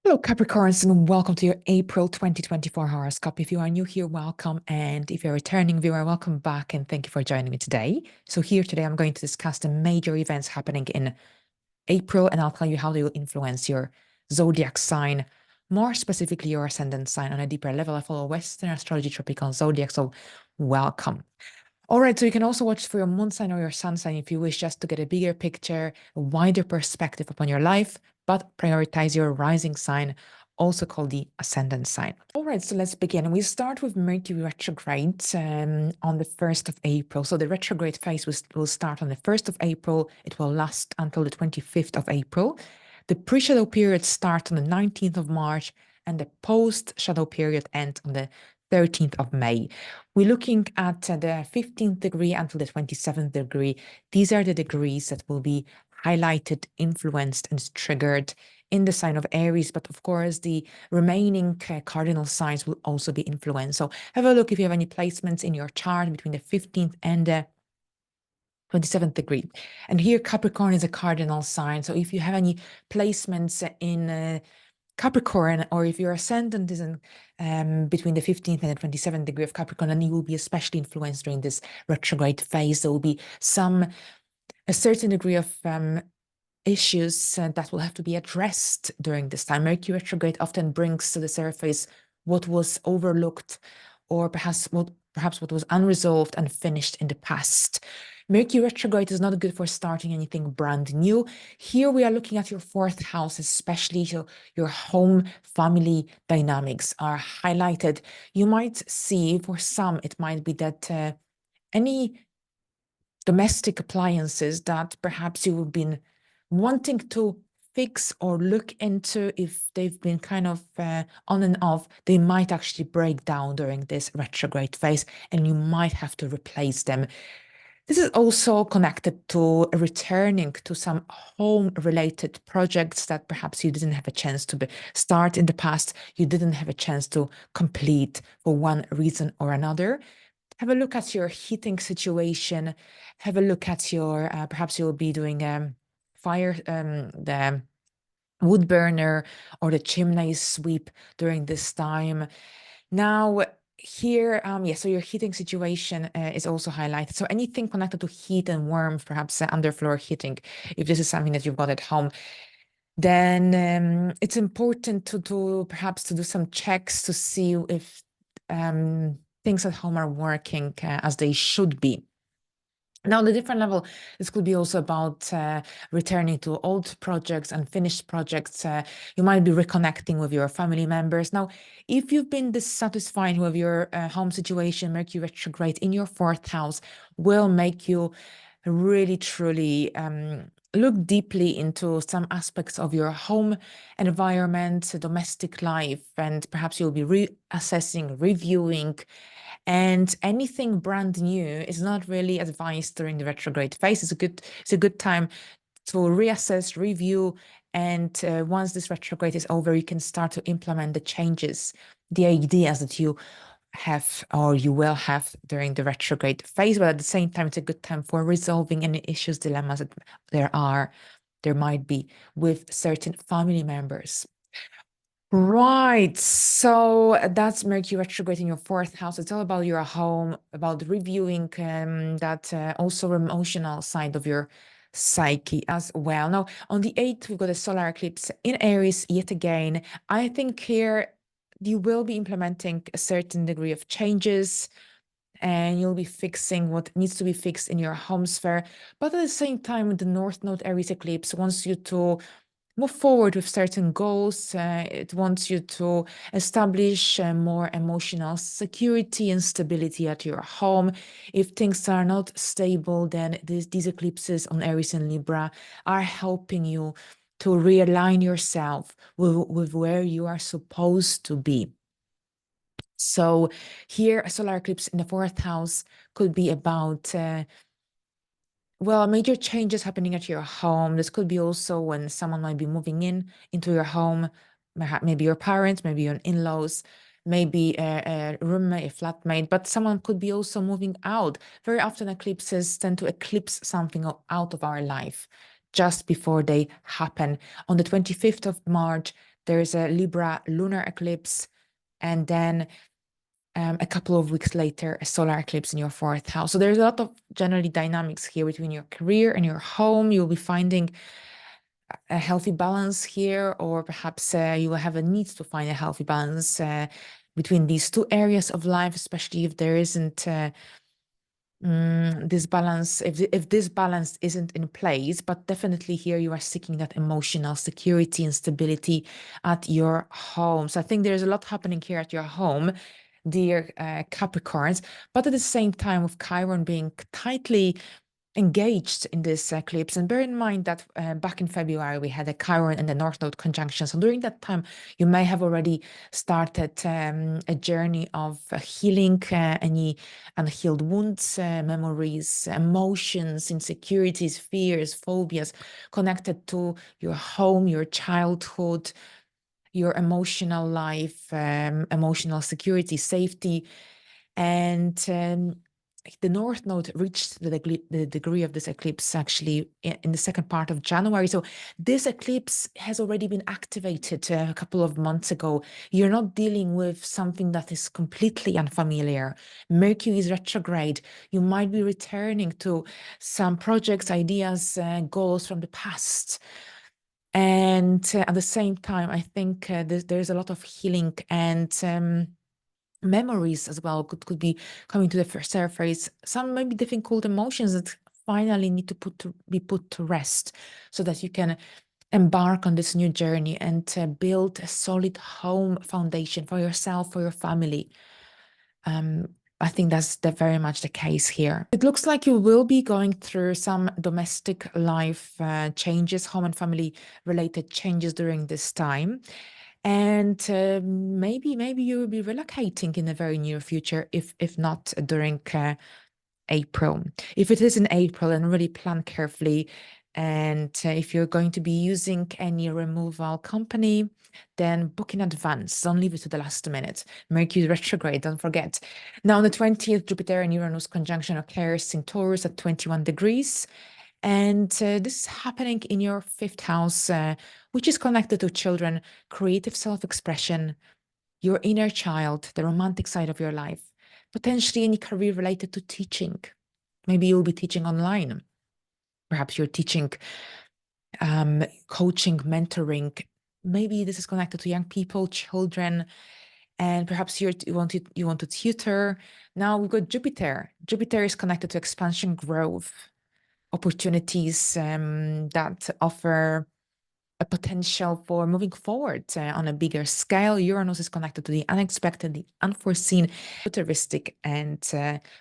Hello, Capricorns, and welcome to your April 2024 horoscope. If you are new here, welcome. And if you're a returning viewer, welcome back. And thank you for joining me today. So, here today, I'm going to discuss the major events happening in April, and I'll tell you how they will influence your zodiac sign, more specifically your ascendant sign on a deeper level. I follow Western astrology, tropical zodiac. So, welcome. All right, so you can also watch for your moon sign or your sun sign if you wish, just to get a bigger picture, a wider perspective upon your life, but prioritize your rising sign, also called the ascendant sign. All right, so let's begin. We start with Mercury retrograde on the 1st of April. So the retrograde phase will start on the 1st of April. It will last until the 25th of April. The pre-shadow period starts on the 19th of March, and the post-shadow period ends on the 13th of May. We're looking at the 15th degree until the 27th degree. These are the degrees that will be highlighted, influenced, and triggered in the sign of Aries. But of course, the remaining cardinal signs will also be influenced. So have a look if you have any placements in your chart between the 15th and the 27th degree. And here Capricorn is a cardinal sign. So if you have any placements in Capricorn, or if your ascendant is in between the 15th and the 27th degree of Capricorn, and you will be especially influenced during this retrograde phase. There will be a certain degree of issues that will have to be addressed during this time. Mercury retrograde often brings to the surface what was overlooked, or perhaps what was unresolved and finished in the past. Mercury retrograde is not good for starting anything brand new. Here we are looking at your fourth house, especially your home family dynamics are highlighted. You might see, for some, it might be that any domestic appliances that perhaps you've been wanting to fix or look into, if they've been kind of on and off, they might actually break down during this retrograde phase, and you might have to replace them. This is also connected to returning to some home-related projects that perhaps you didn't have a chance to start in the past, you didn't have a chance to complete for one reason or another. Have a look at your heating situation. Have a look at your, perhaps you'll be doing the wood burner or the chimney sweep during this time. Now, here, so your heating situation is also highlighted. So anything connected to heat and warmth, perhaps underfloor heating, if this is something that you've got at home, then it's important to perhaps to do some checks to see if things at home are working as they should be. Now, on the different level, this could be also about returning to old projects and finished projects. You might be reconnecting with your family members. Now, if you've been dissatisfied with your home situation, Mercury retrograde in your fourth house will make you really, truly look deeply into some aspects of your home environment, domestic life, and perhaps you'll be reassessing, reviewing. And anything brand new is not really advised during the retrograde phase. It's a good time to reassess, review, and once this retrograde is over, you can start to implement the changes, the ideas that you have or you will have during the retrograde phase. But at the same time, it's a good time for resolving any issues, dilemmas that there might be with certain family members. Right. So that's Mercury retrograde in your fourth house. It's all about your home, about reviewing that also emotional side of your psyche as well. Now, on the 8th, we've got a solar eclipse in Aries yet again. I think here you will be implementing a certain degree of changes, and you'll be fixing what needs to be fixed in your home sphere. But at the same time, the North Node Aries eclipse wants you to move forward with certain goals. It wants you to establish more emotional security and stability at your home. If things are not stable, then these eclipses on Aries and Libra are helping you to realign yourself with where you are supposed to be. So here, a solar eclipse in the fourth house could be about major changes happening at your home. This could be also when someone might be moving into your home, maybe your parents, maybe your in-laws, maybe a roommate, a flatmate, but someone could be also moving out. Very often eclipses tend to eclipse something out of our life just before they happen. On the 25th of March, There's a Libra lunar eclipse, and then a couple of weeks later, a solar eclipse in your 4th house. So there's a lot of generally dynamics here between your career and your home. You'll be finding a healthy balance here, or perhaps you will have a need to find a healthy balance between these two areas of life, especially if there isn't this balance, if this balance isn't in place. But definitely here you are seeking that emotional security and stability at your home. So I think there's a lot happening here at your home, dear Capricorns. But at the same time, with Chiron being tightly engaged in this eclipse, and bear in mind that back in February we had a Chiron and the North Node conjunction. So during that time, you may have already started a journey of healing any unhealed wounds, memories, emotions, insecurities, fears, phobias connected to your home, your childhood, your emotional life, emotional security, safety. And the North Node reached the degree of this eclipse actually in the second part of January. So this eclipse has already been activated a couple of months ago. You're not dealing with something that is completely unfamiliar. Mercury is retrograde. You might be returning to some projects, ideas, goals from the past. And at the same time, I think there's a lot of healing and memories as well could be coming to the surface. Some maybe difficult emotions that finally need to be put to rest, so that you can embark on this new journey and build a solid home foundation for yourself, for your family. I think that's very much the case here. It looks like you will be going through some domestic life changes, home and family related changes during this time. And maybe you will be relocating in the very near future, if not during April. If it is in April, and really plan carefully. And if you're going to be using any removal company, then book in advance. Don't leave it to the last minute. Mercury retrograde, don't forget. Now on the 20th, Jupiter and Uranus conjunction occurs in Taurus at 21 degrees. And this is happening in your 5th house, which is connected to children, creative self-expression, your inner child, the romantic side of your life, potentially any career related to teaching. Maybe you'll be teaching online. Perhaps you're teaching, coaching, mentoring. Maybe this is connected to young people, children, and perhaps you want to tutor. Now we've got Jupiter. Jupiter is connected to expansion, growth, opportunities that offer a potential for moving forward on a bigger scale. Uranus is connected to the unexpected, the unforeseen, futuristic, and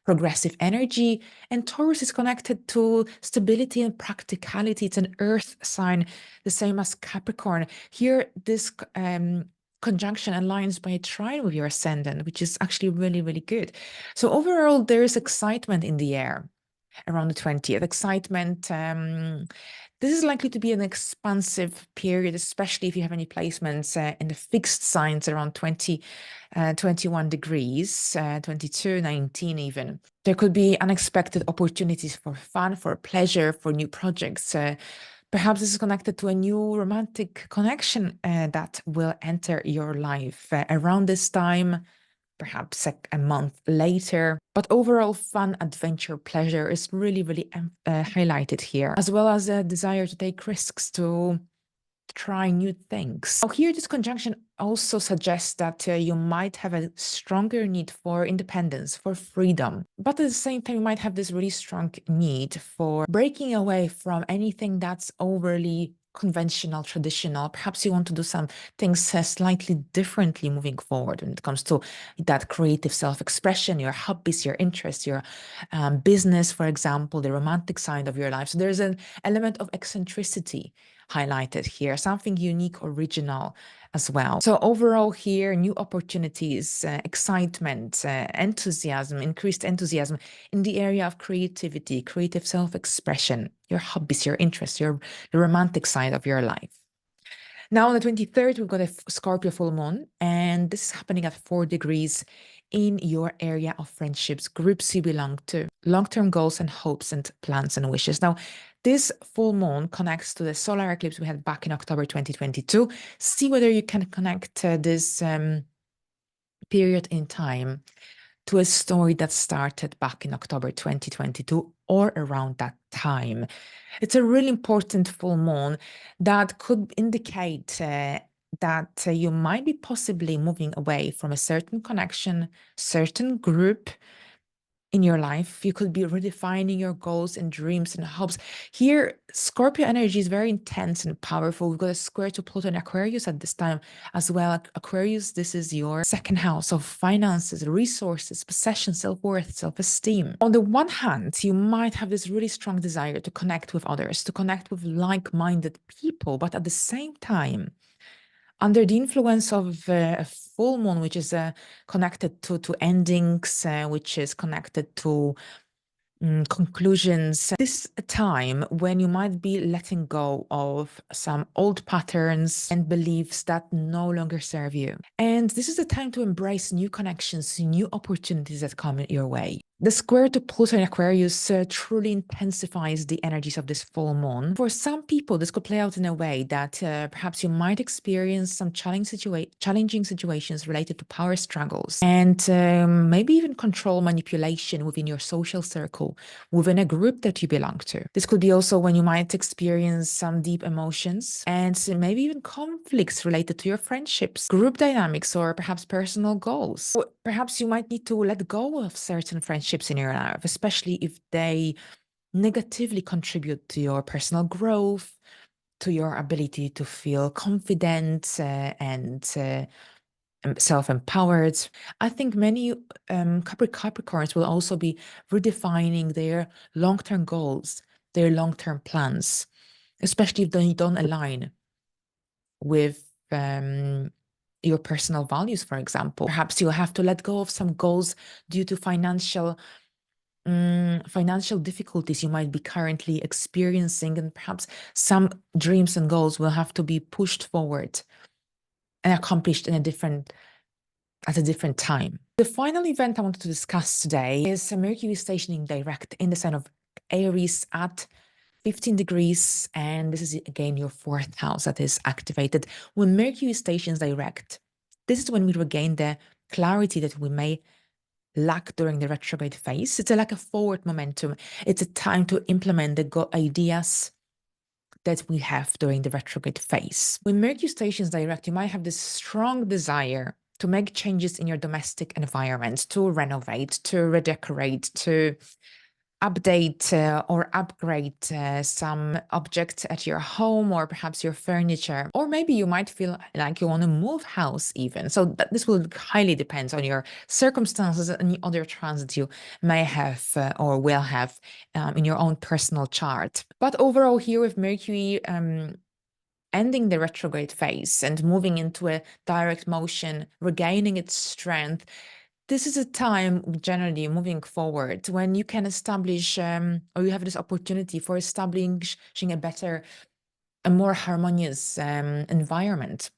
progressive energy. And Taurus is connected to stability and practicality. It's an earth sign, the same as Capricorn. Here, this conjunction aligns by a trine with your ascendant, which is actually really, really good. So overall, there is excitement in the air around the 20th. Excitement. This is likely to be an expansive period, especially if you have any placements in the fixed signs around 21 degrees, 22, 19 even. There could be unexpected opportunities for fun, for pleasure, for new projects. Perhaps this is connected to a new romantic connection that will enter your life around this time, perhaps a month later. But overall fun, adventure, pleasure is really, really highlighted here, as well as a desire to take risks, to try new things. Now here, this conjunction also suggests that you might have a stronger need for independence, for freedom. But at the same time, you might have this really strong need for breaking away from anything that's overly conventional, traditional. Perhaps you want to do some things slightly differently moving forward when it comes to that creative self-expression, your hobbies, your interests, your business, for example, the romantic side of your life. So there's an element of eccentricity highlighted here, something unique, original as well. So overall here, new opportunities, excitement, enthusiasm, increased enthusiasm in the area of creativity, creative self-expression, your hobbies, your interests, the romantic side of your life. Now on the 23rd, we've got a Scorpio full moon, and this is happening at 4 degrees in your area of friendships, groups you belong to, long-term goals and hopes and plans and wishes. Now, this full moon connects to the solar eclipse we had back in October 2022. See whether you can connect this period in time to a story that started back in October 2022 or around that time. It's a really important full moon that could indicate that you might be possibly moving away from a certain connection, certain group in your life. You could be redefining your goals and dreams and hopes. Here, Scorpio energy is very intense and powerful. We've got a square to Pluto and Aquarius at this time as well. Aquarius, this is your second house of finances, resources, possession, self-worth, self-esteem. On the one hand, you might have this really strong desire to connect with others, to connect with like-minded people, but at the same time, under the influence of a full moon, which is connected to endings, which is connected to conclusions. This time when you might be letting go of some old patterns and beliefs that no longer serve you. And this is the time to embrace new connections, new opportunities that come your way. The square to Pluto in Aquarius truly intensifies the energies of this full moon. For some people, this could play out in a way that perhaps you might experience some challenging situations related to power struggles and maybe even control manipulation within your social circle, within a group that you belong to. This could be also when you might experience some deep emotions and maybe even conflicts related to your friendships, group dynamics, or perhaps personal goals. Or perhaps you might need to let go of certain friendships in your life, especially if they negatively contribute to your personal growth, to your ability to feel confident and self-empowered. I think many Capricorns will also be redefining their long-term goals, their long-term plans, especially if they don't align with your personal values, for example. Perhaps you'll have to let go of some goals due to financial difficulties you might be currently experiencing, and perhaps some dreams and goals will have to be pushed forward and accomplished at a different time. The final event I wanted to discuss today is Mercury stationing direct in the sign of Aries at 15 degrees, and this is again your fourth house that is activated. When Mercury stations direct, this is when we regain the clarity that we may lack during the retrograde phase. It's like a forward momentum. It's a time to implement the ideas that we have during the retrograde phase. When Mercury stations direct, you might have this strong desire to make changes in your domestic environment, to renovate, to redecorate, to update or upgrade some objects at your home or perhaps your furniture. Or maybe you might feel like you want to move house even. So this will highly depend on your circumstances and the other transits you may have or will have in your own personal chart. But overall here with Mercury ending the retrograde phase and moving into a direct motion, regaining its strength, this is a time generally moving forward when you can establish or you have this opportunity for establishing a better, a more harmonious environment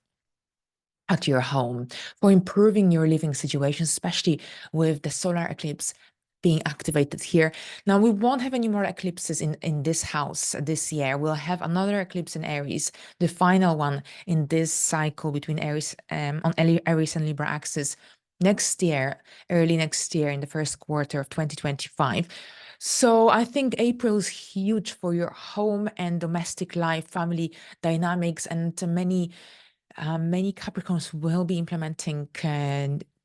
at your home, for improving your living situation, especially with the solar eclipse being activated here. Now, we won't have any more eclipses in this house this year. We'll have another eclipse in Aries, the final one in this cycle between Aries on Aries and Libra axis next year, early next year in the first quarter of 2025. So I think April is huge for your home and domestic life, family dynamics, and many Capricorns will be implementing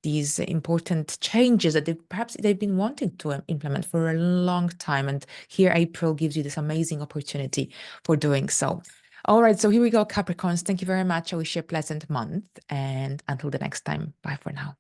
these important changes that perhaps they've been wanting to implement for a long time. And here April gives you this amazing opportunity for doing so. All right, so here we go, Capricorns. Thank you very much. I wish you a pleasant month. And until the next time, bye for now.